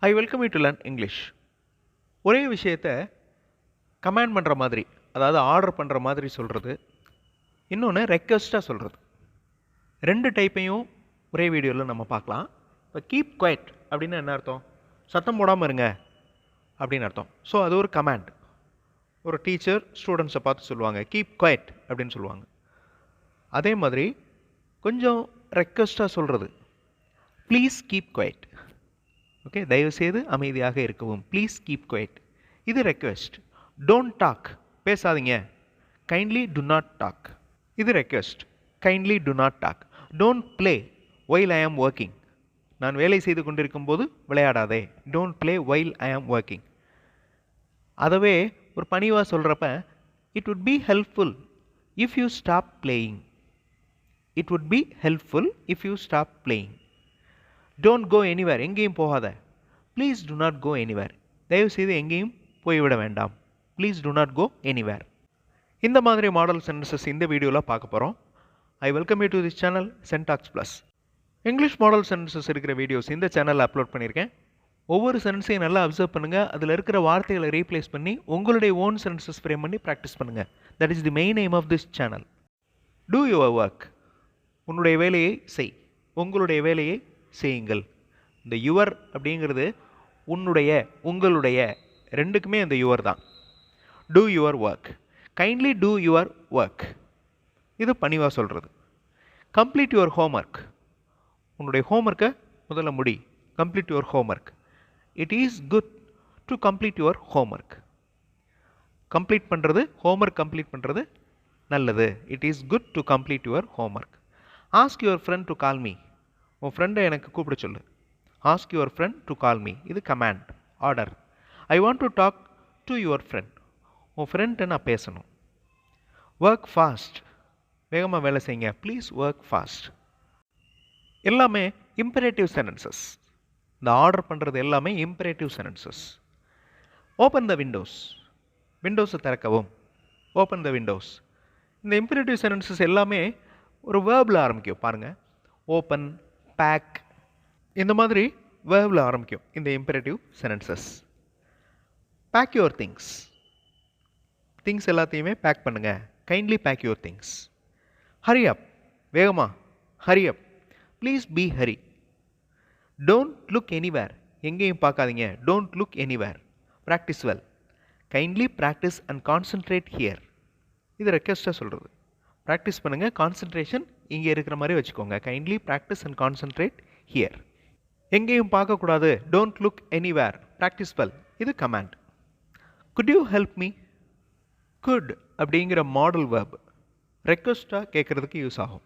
I welcome you to learn English. ஒரே விஷயத்தை command பண்ணுற மாதிரி, அதாவது ஆர்டர் பண்ணுற மாதிரி சொல்கிறது, இன்னொன்று ரெக்வெஸ்ட்டாக சொல்கிறது. ரெண்டு டைப்பையும் ஒரே வீடியோவில் நம்ம பார்க்கலாம். இப்போ கீப் குவைட் அப்படின்னு என்ன அர்த்தம்? சத்தம் போடாமல் இருங்க அப்படின்னு அர்த்தம். ஸோ அது ஒரு கமாண்ட். ஒரு டீச்சர் ஸ்டூடெண்ட்ஸை பார்த்து சொல்லுவாங்க, கீப் குவைட் அப்படின்னு சொல்லுவாங்க. அதே மாதிரி கொஞ்சம் ரெக்வெஸ்ட்டாக சொல்கிறது, ப்ளீஸ் கீப் குவைட். ஓகே, தயவுசெய்து அமைதியாக இருக்கவும், ப்ளீஸ் கீப் குவைட். இது ரெக்வெஸ்ட். டோன்ட் டாக், பேசாதீங்க, கைண்ட்லி டு நாட் டாக். இது request, kindly do not talk. Don't play while I am working, நான் வேலை செய்து கொண்டிருக்கும் போது விளையாடாதே. Don't play while I am working. அதவே ஒரு பணிவாக சொல்கிறப்ப, it would be helpful if you stop playing. It would be helpful if you stop playing. Don't go anywhere, எங்கேயும் போகாத. Please do not go anywhere, தயவுசெய்து எங்கேயும் போய்விட வேண்டாம். Please do not go anywhere. இந்த மாதிரி மாடல் சென்டென்சஸ் இந்த வீடியோவில் பார்க்க போகிறோம். I welcome you to this channel Syntax Plus. English model sentences இருக்கிற வீடியோஸ் இந்த சேனலில் அப்லோட் பண்ணியிருக்கேன். ஒவ்வொரு சென்டென்ஸையும் நல்லா அப்சர்வ் பண்ணுங்கள். அதில் இருக்கிற வார்த்தைகளை ரீப்ளேஸ் பண்ணி உங்களுடைய ஓன் சென்டென்சஸ் ஃப்ரேம் பண்ணி ப்ராக்டிஸ் பண்ணுங்கள். That is the main aim of this channel. Do your work, உன்னுடைய வேலையை செய், உங்களுடைய வேலையை செய்யுங்கள். இந்த யுவர் அப்படிங்கிறது உன்னுடைய, உங்களுடைய ரெண்டுக்குமே அந்த யுவர் தான். Two your work, kindly two your work, இது பணிவாக சொல்கிறது. கம்ப்ளீட் யுவர் ஹோம்ஒர்க், உன்னுடைய ஹோம்ஒர்க்கை முதல்ல முடி. Complete your homework. It is good to complete your homework. Complete பண்ணுறது, ஹோம்ஒர்க் கம்ப்ளீட் பண்ணுறது நல்லது. It is good to complete your homework. Ask your friend to call me, உன் ஃப்ரெண்டை எனக்கு கூப்பிட சொல்லு. Ask your friend to call me, இது command, order. I want to talk to your friend, உன் ஃப்ரெண்ட்டை நான் பேசணும். ஒர்க் ஃபாஸ்ட், வேகமாக வேலை செய்யுங்க. Please work fast. எல்லாமே இம்பரேட்டிவ் சென்டென்சஸ். இந்த ஆர்டர் பண்ணுறது எல்லாமே imperative sentences. Open the windows, விண்டோஸை திறக்கவும். Open the windows. இந்த இம்பரேட்டிவ் சென்டென்சஸ் எல்லாமே ஒரு வேர்பில் ஆரம்பிக்கும். பாருங்கள், ஓப்பன், பேக், இந்த மாதிரி வேர்பில் ஆரம்பிக்கும் இந்த imperative sentences. Pack your things, things எல்லாத்தையுமே பேக் பண்ணுங்க. Kindly pack your things. Hurry up, வேகமா, hurry up. Please be hurry. Don't look anywhere, எங்கேயும் பார்க்காதீங்க. Don't look anywhere. Practise well, kindly practise and concentrate here. இது ரெக்வெஸ்ட்டாக சொல்கிறது. Practice பண்ணுங்கள், concentration இங்கே இருக்கிற மாதிரி வச்சுக்கோங்க. Kindly practise and concentrate here. எங்கேயும் பார்க்கக்கூடாது. Don't look anywhere. Practise well, இது command. Could you help me. Could அப்படிங்கிற மாடல் வேர்ப் ரெக்வெஸ்ட்டாக கேட்குறதுக்கு யூஸ் ஆகும்.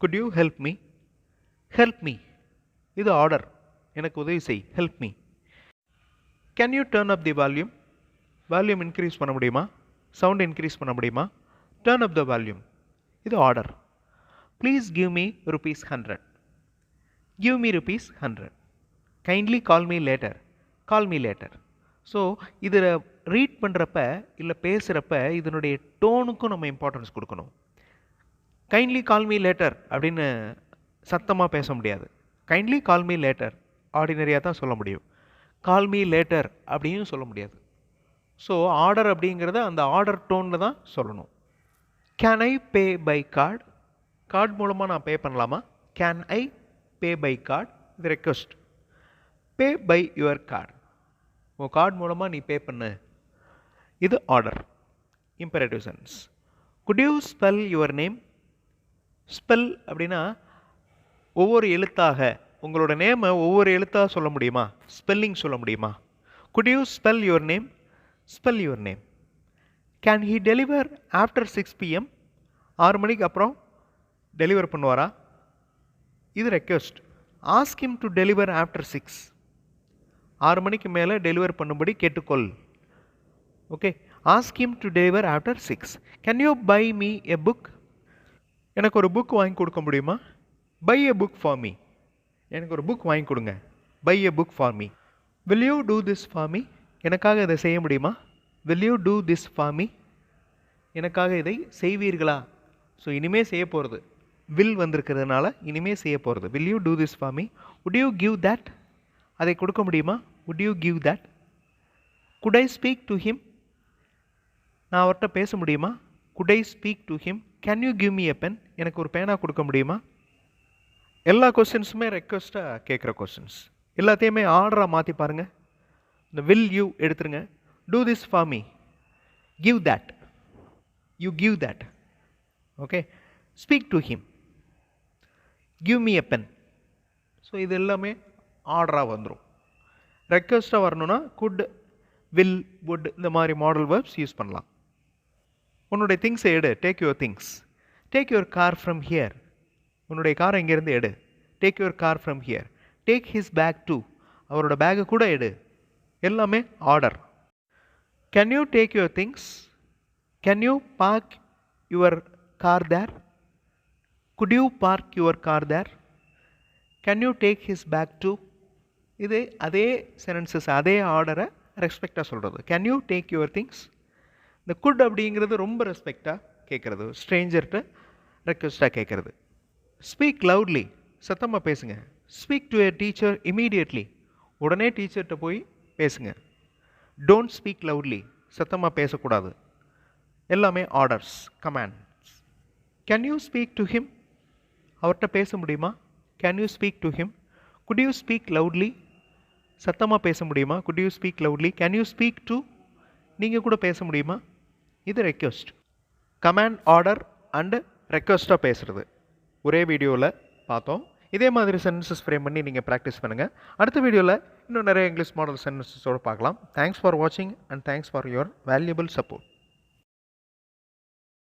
Could you help me. Help me, இது ஆர்டர், எனக்கு உதவி செய். Help me. Can you turn up the volume. Volume increase பண்ண முடியுமா, சவுண்ட் இன்க்ரீஸ் பண்ண முடியுமா. டர்ன் அப் த வால்யூம், இது order. Please give me ₹100. Give me ₹100. Kindly call me later. Call me later. So இதில் read பண்ணுறப்ப இல்லை பேசுகிறப்ப இதனுடைய டோனுக்கும் நம்ம இம்பார்ட்டன்ஸ் கொடுக்கணும். கைண்ட்லி கால் மீ லேட்டர் அப்படின்னு சத்தமாக பேச முடியாது. கைண்ட்லி கால் மீ லேட்டர் ஆர்டினரியாக தான் சொல்ல முடியும். கால் மீ லேட்டர் அப்படின்னு சொல்ல முடியாது. ஸோ ஆர்டர் அப்படிங்கிறத அந்த ஆர்டர் டோனில் தான் சொல்லணும். Can I pay by card. Card மூலமாக நான் பே பண்ணலாமா. Can I pay by card, இது request. Pay by your card, உன் கார்டு மூலமாக நீ பே பண்ணு, இது order, imperative sense. Could you spell your name. Spell அப்படின்னா ஒவ்வொரு எழுத்தாக, உங்களோட நேமை ஒவ்வொரு எழுத்தாக சொல்ல முடியுமா, ஸ்பெல்லிங் சொல்ல முடியுமா. Could you spell your name. Spell your name. Can he deliver after 6 PM. 6 மணிக்கு அப்புறம் டெலிவர் பண்ணுவாரா, இது request. Ask him to deliver after 6. 6 மணிக்கு மேலே டெலிவர் பண்ணும்படி கேட்டுக்கொள். Okay, ask him to deliver after 6. Can you buy me a book. எனக்கு ஒரு புக் வாங்கி கொடுக்க முடியுமா. Buy a book for me, எனக்கு ஒரு புக் வாங்கி கொடுங்க. Buy a book for me. Will you do this for me, எனக்காக இதை செய்ய முடியுமா. Will you do this for me, எனக்காக இதை செய்வீர்களா. ஸோ இனிமேல் செய்ய போகிறது, வில் வந்திருக்கிறதுனால இனிமேல் செய்ய போகிறது. Will you do this for me. Would you give that, அதை கொடுக்க முடியுமா? would you give that? could I speak to him? நான் அவர்கிட்ட பேச முடியுமா? could I speak to him? can you give me a pen? எனக்கு ஒரு பேனா கொடுக்க முடியுமா? எல்லா கொஸ்டின்ஸுமே ரெக்வஸ்ட்டாக கேட்குற கொஸ்டின்ஸ். எல்லாத்தையுமே ஆர்டராக மாற்றி பாருங்கள். இந்த will you எடுத்துருங்க. do this for me. give that. you give that. okay. speak to him. give me a pen. So இது எல்லாமே ஆர்டராக வந்துடும். ரெக்வஸ்ட்டாக வரணும்னா குட், வில், வுட் இந்த மாதிரி மாடல் வேர்ப்ஸ் யூஸ் பண்ணலாம். உன்னுடைய திங்ஸை எடு, take your things. Take your car from here. உன்னுடைய காரை இங்கேருந்து எடு. Take your car from here. Take his bag too. அவரோட பேக்கை கூட எடு. எல்லாமே order. Can you take your things? Can you park your car there? Could you park your car there? Can you take his bag too? இது அதே sentences, அதே ஆர்டரை ரெஸ்பெக்டாக சொல்கிறது. Can you take your things? இந்த குட் அப்படிங்கிறது ரொம்ப ரெஸ்பெக்டாக கேட்குறது, ஸ்ட்ரேஞ்சர்கிட்ட ரெக்வஸ்ட்டாக கேட்குறது. ஸ்பீக் லவுட்லி, சத்தமாக பேசுங்க. Speak to a teacher immediately, உடனே டீச்சர்கிட்ட போய் பேசுங்க. டோன்ட் ஸ்பீக் லவுட்லி, சத்தமாக பேசக்கூடாது. எல்லாமே orders, commands. Can you speak to him? அவர்கிட்ட பேச முடியுமா? Can you speak to him? Good you speak loudly? சத்தமாக பேச முடியுமா? Could you speak loudly? Can you speak to? நீங்கள் கூட பேச முடியுமா? இது ரெக்வஸ்ட். கமாண்ட், ஆர்டர் அண்டு ரெக்வஸ்ட்டாக பேசுகிறது ஒரே வீடியோவில் பார்த்தோம். இதே மாதிரி சென்டென்சஸ் ஃப்ரேம் பண்ணி நீங்கள் ப்ராக்டிஸ் பண்ணுங்கள். அடுத்த வீடியோவில் இன்னும் நிறைய இங்கிலீஷ் மாடல் சென்டென்சஸோடு பார்க்கலாம். தேங்க்ஸ் ஃபார் வாட்சிங் and thanks for your valuable support.